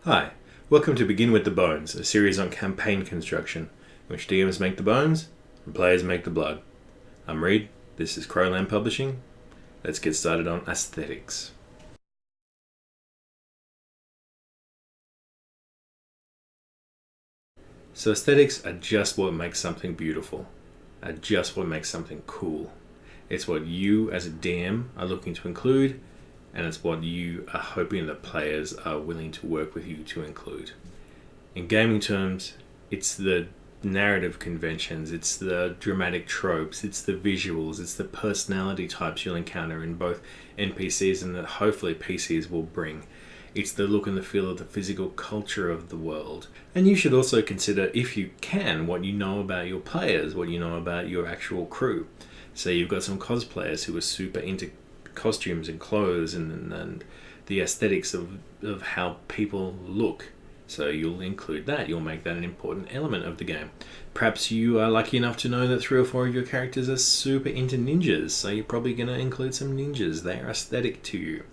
Hi, welcome to Begin with the Bones, a series on campaign construction, in which DMs make the bones and players make the blood. I'm Reed, this is Crowland Publishing. Let's get started on aesthetics. So aesthetics are just what makes something beautiful, are just what makes something cool. It's what you as a DM are looking to include, and it's what you are hoping that players are willing to work with you to include. In gaming terms, it's the narrative conventions, it's the dramatic tropes, it's the visuals, it's the personality types you'll encounter in both NPCs and that hopefully PCs will bring. It's the look and the feel of the physical culture of the world. And you should also consider, if you can, what you know about your players, what you know about your actual crew. So you've got some cosplayers who are super into costumes and clothes and the aesthetics of how people look. So you'll include that. You'll make that an important element of the game. Perhaps you are lucky enough to know that 3 or 4 of your characters are super into ninjas, so you're probably going to include some ninjas. They are aesthetic to you.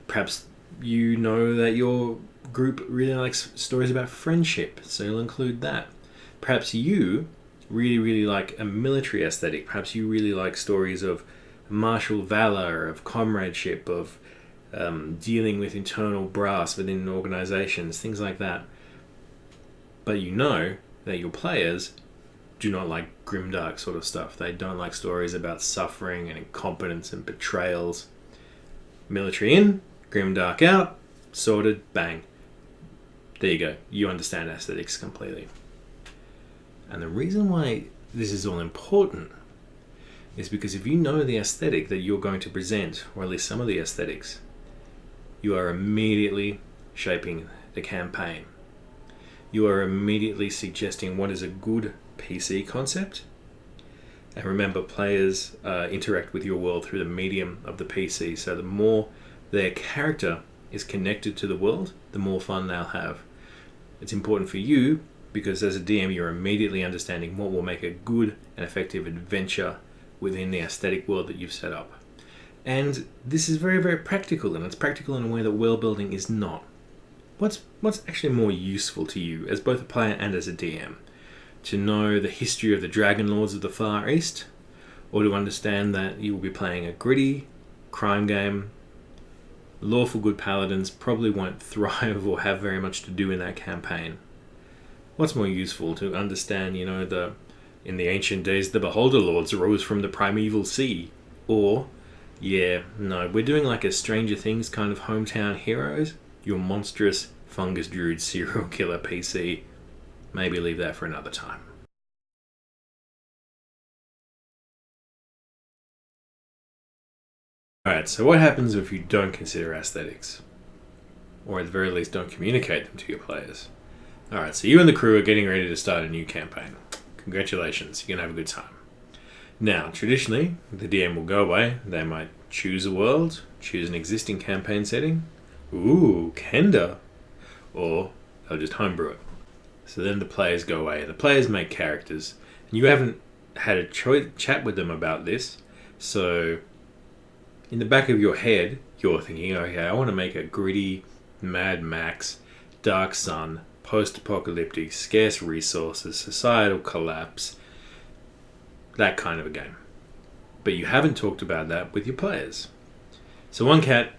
Perhaps you know that your group really likes stories about friendship, so you'll include that. Perhaps you really like a military aesthetic. Perhaps you really like stories of martial valor, of comradeship, of dealing with internal brass within organizations, things like that. But you know that your players do not like grimdark sort of stuff. They don't like stories about suffering and incompetence and betrayals. Military in, grimdark out, sorted, bang. There you go. You understand aesthetics completely. And the reason why this is all important is because if you know the aesthetic that you're going to present, or at least some of the aesthetics, you are immediately shaping the campaign. You are immediately suggesting what is a good PC concept. And remember, players interact with your world through the medium of the PC, so the more their character is connected to the world, the more fun they'll have. It's important for you because as a DM, you're immediately understanding what will make a good and effective adventure within the aesthetic world that you've set up. And this is very practical, and it's practical in a way that world building is not. What's actually more useful to you as both a player and as a DM? To know the history of the Dragon Lords of the Far East, or to understand that you will be playing a gritty crime game? Lawful good paladins probably won't thrive or have very much to do in that campaign. What's more useful to understand, in the ancient days, the Beholder Lords arose from the primeval sea? Or, we're doing like a Stranger Things kind of hometown heroes? Your monstrous fungus druid serial killer PC. Maybe leave that for another time. Alright, so what happens if you don't consider aesthetics? Or at the very least don't communicate them to your players? Alright, so you and the crew are getting ready to start a new campaign. Congratulations, you're going to have a good time. Now, traditionally, the DM will go away. They might choose a world, choose an existing campaign setting. Ooh, Kenda. Or they'll just homebrew it. So then the players go away. The players make characters. And you haven't had a chat with them about this. So in the back of your head, you're thinking, okay, I want to make a gritty Mad Max, Dark Sun, post-apocalyptic, scarce resources, societal collapse, that kind of a game. But you haven't talked about that with your players. So one cat,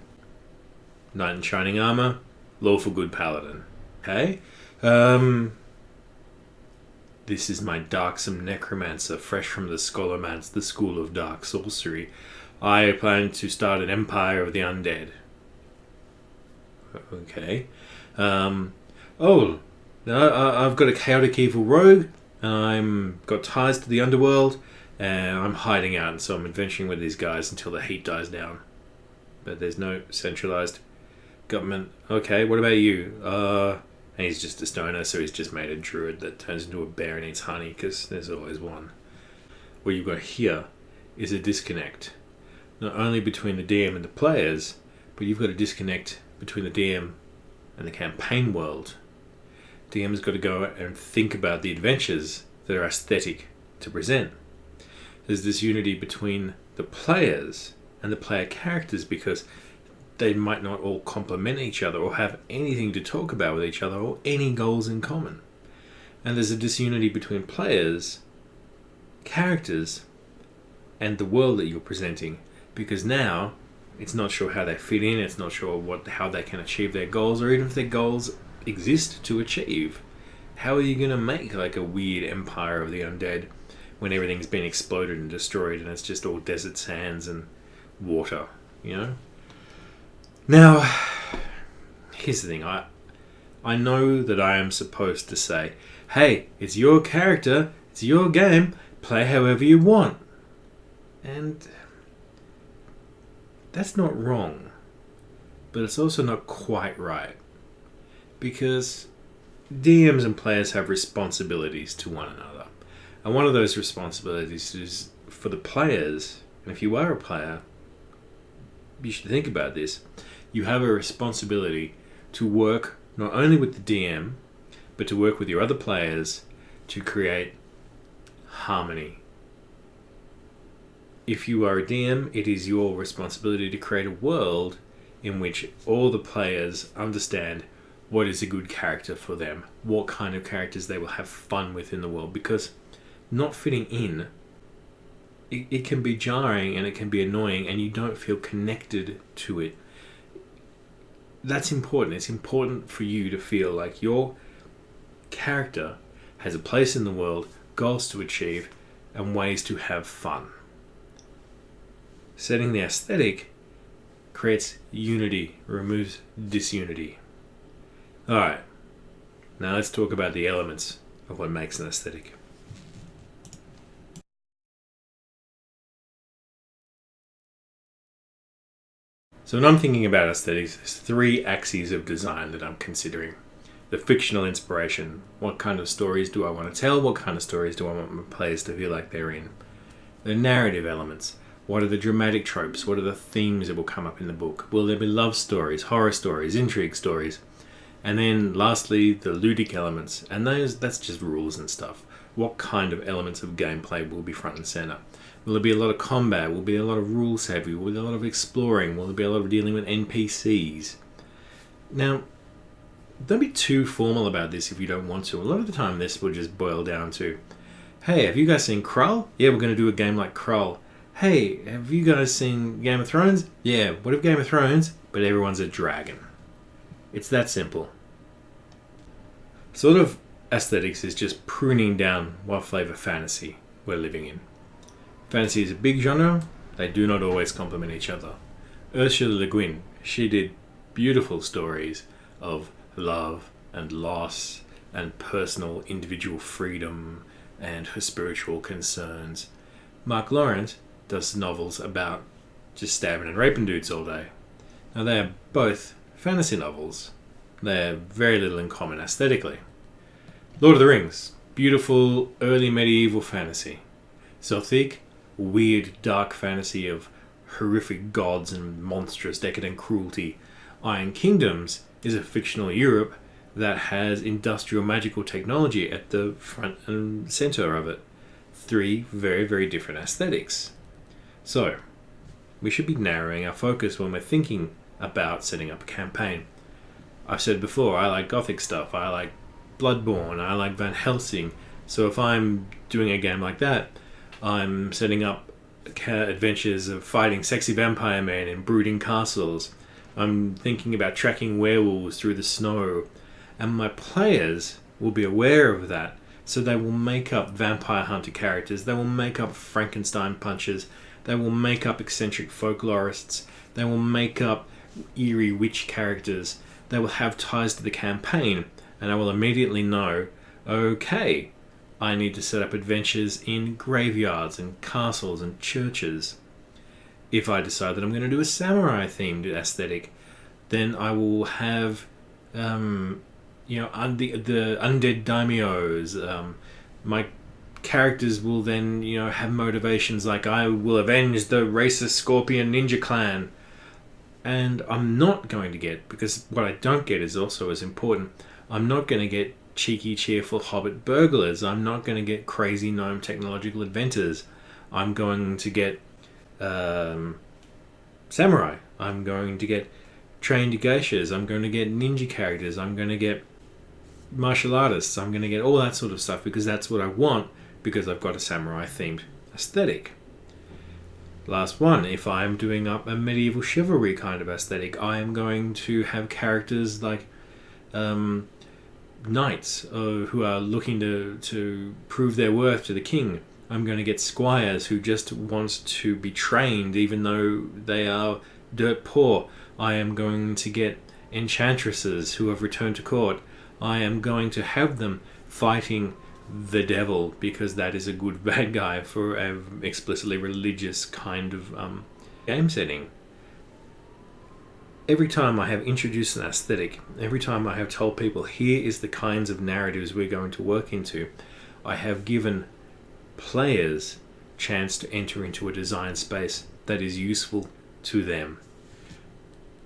knight in shining armor, lawful good paladin. Okay? This is my darksome necromancer, fresh from the Scholomance, the school of dark sorcery. I plan to start an empire of the undead. Okay. I've got a chaotic evil rogue, and I'm got ties to the underworld, and I'm hiding out, and so I'm adventuring with these guys until the heat dies down. But there's no centralized government. Okay, what about you? And he's just a stoner, so he's just made a druid that turns into a bear and eats honey, because there's always one. What you've got here is a disconnect. Not only between the DM and the players, but you've got a disconnect between the DM and the campaign world. DM's got to go and think about the adventures that are aesthetic to present. There's this unity between the players and the player characters because they might not all complement each other or have anything to talk about with each other or any goals in common. And there's a disunity between players, characters, and the world that you're presenting, because now it's not sure how they fit in, it's not sure how they can achieve their goals, or even if their goals exist to achieve. How are you going to make like a weird empire of the undead when everything's been exploded and destroyed and it's just all desert sands and water, you know? Now, here's the thing. I know that I am supposed to say, hey, it's your character, it's your game, play however you want. And that's not wrong, but it's also not quite right, because DMs and players have responsibilities to one another, and one of those responsibilities is for the players. And if you are a player, you should think about this. You have a responsibility to work not only with the DM, but to work with your other players to create harmony. If you are a DM, it is your responsibility to create a world in which all the players understand what is a good character for them, what kind of characters they will have fun with in the world, because not fitting in, it can be jarring and it can be annoying and you don't feel connected to it. That's important. It's important for you to feel like your character has a place in the world, goals to achieve, and ways to have fun. Setting the aesthetic creates unity, removes disunity. Alright, now let's talk about the elements of what makes an aesthetic. So when I'm thinking about aesthetics, there's three axes of design that I'm considering. The fictional inspiration. What kind of stories do I want to tell? What kind of stories do I want my players to feel like they're in? The narrative elements. What are the dramatic tropes? What are the themes that will come up in the book? Will there be love stories, horror stories, intrigue stories? And then lastly, the ludic elements. And that's just rules and stuff. What kind of elements of gameplay will be front and center? Will there be a lot of combat? Will there be a lot of rules heavy? Will there be a lot of exploring? Will there be a lot of dealing with NPCs? Now, don't be too formal about this if you don't want to. A lot of the time this will just boil down to, hey, have you guys seen Krull? Yeah, we're going to do a game like Krull. Hey, have you guys seen Game of Thrones? Yeah, what if Game of Thrones, but everyone's a dragon? It's that simple. Sort of aesthetics is just pruning down what flavor fantasy we're living in. Fantasy is a big genre. They do not always complement each other. Ursula Le Guin, she did beautiful stories of love and loss and personal individual freedom and her spiritual concerns. Mark Lawrence does novels about just stabbing and raping dudes all day. Now they are both fantasy novels. They have very little in common aesthetically. Lord of the Rings, beautiful early medieval fantasy. Celtic, weird dark fantasy of horrific gods and monstrous decadent cruelty. Iron Kingdoms is a fictional Europe that has industrial magical technology at the front and center of it. Three very, very different aesthetics. So, we should be narrowing our focus when we're thinking about setting up a campaign. I've said before, I like gothic stuff, I like Bloodborne, I like Van Helsing. So if I'm doing a game like that, I'm setting up adventures of fighting sexy vampire men in brooding castles. I'm thinking about tracking werewolves through the snow. And my players will be aware of that, so they will make up vampire hunter characters, they will make up Frankenstein punchers, they will make up eccentric folklorists, they will make up eerie witch characters, they will have ties to the campaign, and I will immediately know, okay, I need to set up adventures in graveyards and castles and churches. If I decide that I'm going to do a samurai themed aesthetic, then I will have the undead daimyos. My characters will then have motivations like I will avenge the racist scorpion ninja clan. And I'm not going to get, because what I don't get is also as important, I'm not going to get cheeky, cheerful hobbit burglars. I'm not going to get crazy gnome technological inventors. I'm going to get samurai. I'm going to get trained geishas, I'm going to get ninja characters, I'm going to get martial artists, I'm going to get all that sort of stuff because that's what I want, because I've got a samurai themed aesthetic. Last one, if I'm doing up a medieval chivalry kind of aesthetic, I am going to have characters like knights who are looking to prove their worth to the king. I'm going to get squires who just want to be trained even though they are dirt poor. I am going to get enchantresses who have returned to court. I am going to have them fighting the devil because that is a good bad guy for an explicitly religious kind of game setting. Every time I have introduced an aesthetic, every time I have told people here is the kinds of narratives we're going to work into, I have given players chance to enter into a design space that is useful to them.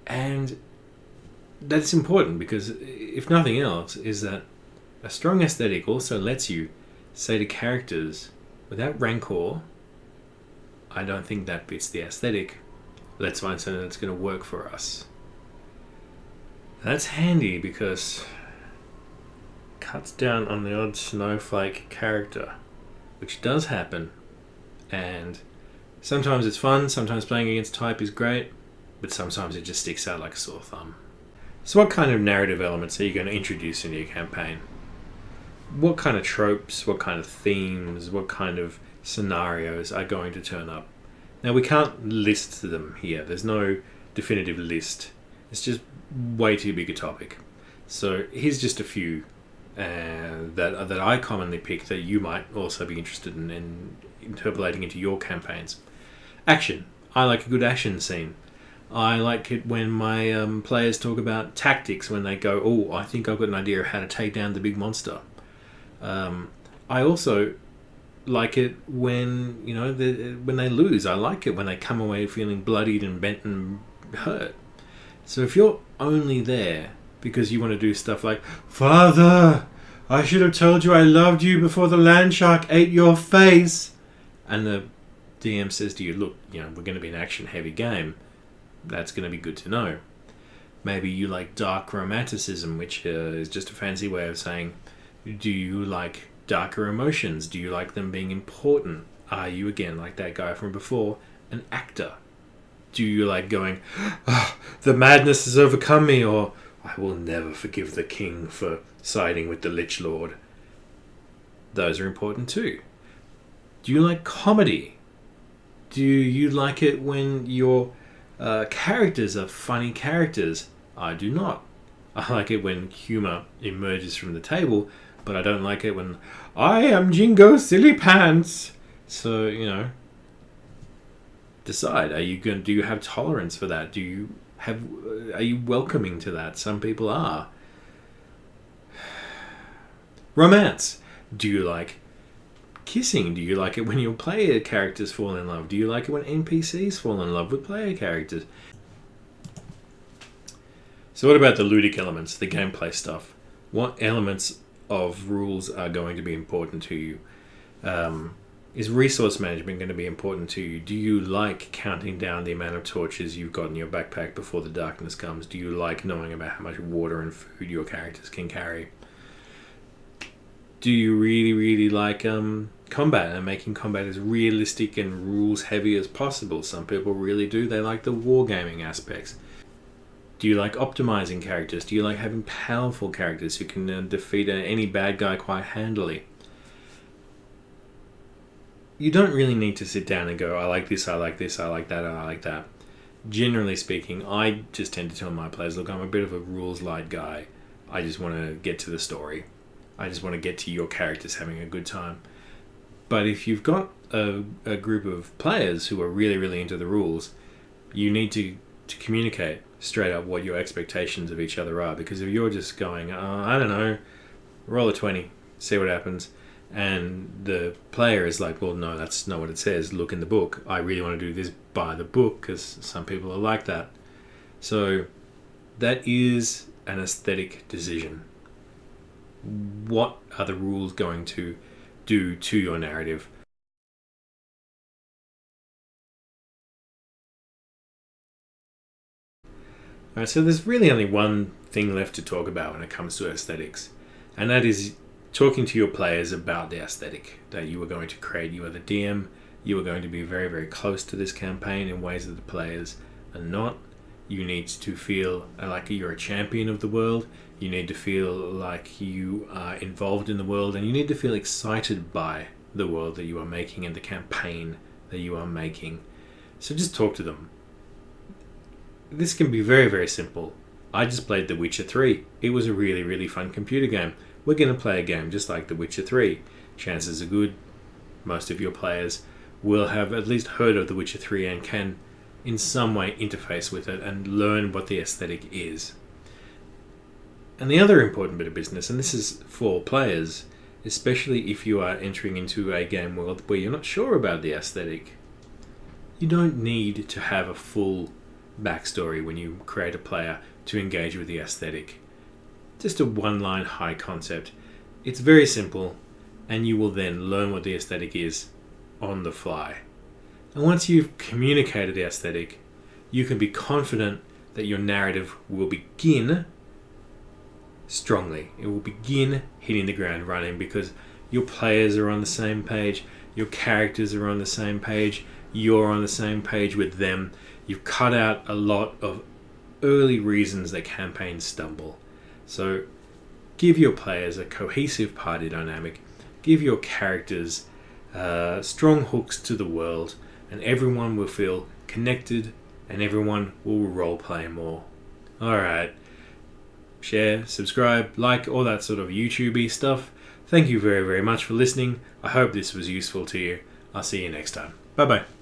And that's important because if nothing else is that a strong aesthetic also lets you say to characters without rancor, I don't think that fits the aesthetic. Let's find something that's going to work for us. That's handy because it cuts down on the odd snowflake character, which does happen. And sometimes it's fun, sometimes playing against type is great, but sometimes it just sticks out like a sore thumb. So what kind of narrative elements are you going to introduce into your campaign? What kind of tropes, what kind of themes, what kind of scenarios are going to turn up? Now, we can't list them here. There's no definitive list. It's just way too big a topic. So here's just a few that I commonly pick that you might also be interested in interpolating into your campaigns. Action. I like a good action scene. I like it when my players talk about tactics, when they go, oh, I think I've got an idea of how to take down the big monster. I also like it when, when they lose. I like it when they come away feeling bloodied and bent and hurt. So if you're only there because you want to do stuff like, Father, I should have told you I loved you before the land shark ate your face, and the DM says to you, look, we're going to be an action heavy game, that's going to be good to know. Maybe you like dark romanticism, which is just a fancy way of saying, do you like darker emotions? Do you like them being important? Are you, again, like that guy from before, an actor? Do you like going, the madness has overcome me, or I will never forgive the king for siding with the Lich Lord? Those are important too. Do you like comedy? Do you like it when your characters are funny characters? I do not. I like it when humour emerges from the table, but I don't like it when I am Jingo Silly Pants. So, decide. Do you have tolerance for that? Are you welcoming to that? Some people are. Romance. Do you like kissing? Do you like it when your player characters fall in love? Do you like it when NPCs fall in love with player characters? So what about the ludic elements, the gameplay stuff? What elements of rules are going to be important to you? Is resource management going to be important to you? Do you like counting down the amount of torches you've got in your backpack before the darkness comes? Do you like knowing about how much water and food your characters can carry? Do you really, really like combat and making combat as realistic and rules heavy as possible? Some people really do. They like the wargaming aspects. Do you like optimizing characters? Do you like having powerful characters who can defeat any bad guy quite handily? You don't really need to sit down and go, I like this, I like this, I like that, and I like that. Generally speaking, I just tend to tell my players, look, I'm a bit of a rules light guy. I just want to get to the story. I just want to get to your characters having a good time. But if you've got a group of players who are really, really into the rules, you need to communicate straight up what your expectations of each other are. Because if you're just going, I don't know, roll a 20, see what happens, and the player is like, well, no, that's not what it says. Look in the book. I really want to do this by the book because some people are like that. So that is an aesthetic decision. What are the rules going to do to your narrative? Alright, so there's really only one thing left to talk about when it comes to aesthetics, and that is talking to your players about the aesthetic that you are going to create. You are the DM, you are going to be very, very close to this campaign in ways that the players are not. You need to feel like you're a champion of the world, you need to feel like you are involved in the world, and you need to feel excited by the world that you are making and the campaign that you are making. So just talk to them. This can be very, very simple. I just played The Witcher 3. It was a really, really fun computer game. We're going to play a game just like The Witcher 3. Chances are good most of your players will have at least heard of The Witcher 3 and can in some way interface with it and learn what the aesthetic is. And the other important bit of business, and this is for players, especially if you are entering into a game world where you're not sure about the aesthetic, you don't need to have a full backstory when you create a player to engage with the aesthetic. Just a one-line high concept. It's very simple, and you will then learn what the aesthetic is on the fly. And once you've communicated the aesthetic, you can be confident that your narrative will begin strongly. It will begin hitting the ground running because your players are on the same page, your characters are on the same page, you're on the same page with them. You've cut out a lot of early reasons that campaigns stumble. So give your players a cohesive party dynamic, give your characters strong hooks to the world, and everyone will feel connected and everyone will role play more. Alright, share, subscribe, like, all that sort of YouTube-y stuff. Thank you very, very much for listening. I hope this was useful to you. I'll see you next time. Bye bye.